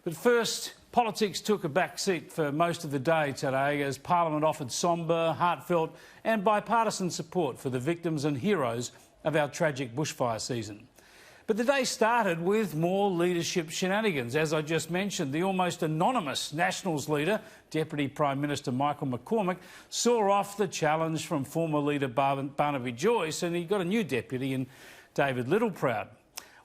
But first, politics took a back seat for most of the day today as Parliament offered sombre, heartfelt and bipartisan support for the victims and heroes of our tragic bushfire season. But the day started with more leadership shenanigans. As I just mentioned, the almost anonymous Nationals leader, Deputy Prime Minister Michael McCormack, saw off the challenge from former leader Barnaby Joyce, and he got a new deputy in David Littleproud.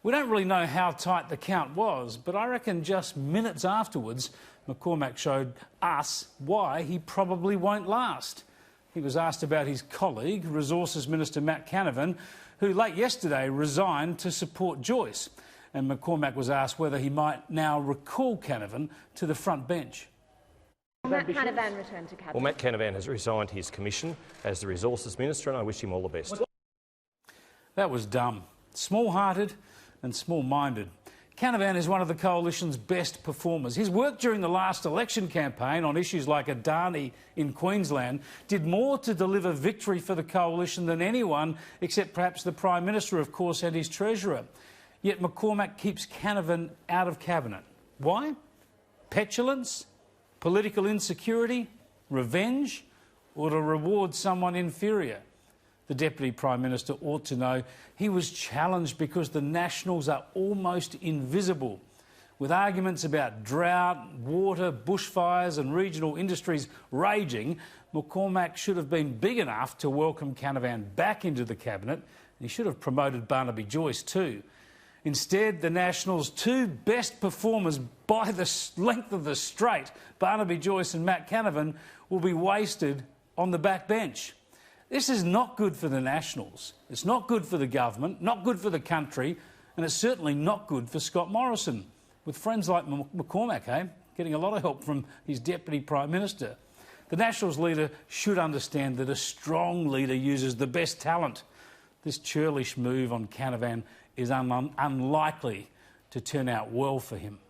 We don't really know how tight the count was, but I reckon just minutes afterwards, McCormack showed us why he probably won't last. He was asked about his colleague, Resources Minister Matt Canavan, who late yesterday resigned to support Joyce. And McCormack was asked whether he might now recall Canavan to the front bench. Matt Canavan returned to Cabinet. Well, Matt Canavan has resigned his commission as the Resources Minister, and I wish him all the best. That was dumb, small-hearted and small-minded. Canavan is one of the Coalition's best performers. His work during the last election campaign on issues like Adani in Queensland did more to deliver victory for the Coalition than anyone, except perhaps the Prime Minister, of course, and his Treasurer. Yet McCormack keeps Canavan out of Cabinet. Why? Petulance? Political insecurity? Revenge? Or to reward someone inferior? The Deputy Prime Minister ought to know he was challenged because the Nationals are almost invisible. With arguments about drought, water, bushfires and regional industries raging, McCormack should have been big enough to welcome Canavan back into the Cabinet. He should have promoted Barnaby Joyce too. Instead, the Nationals' two best performers by the length of the straight, Barnaby Joyce and Matt Canavan, will be wasted on the back bench. This is not good for the Nationals. It's not good for the government, not good for the country, and it's certainly not good for Scott Morrison, with friends like McCormack, getting a lot of help from his Deputy Prime Minister. The Nationals leader should understand that a strong leader uses the best talent. This churlish move on Canavan is unlikely to turn out well for him.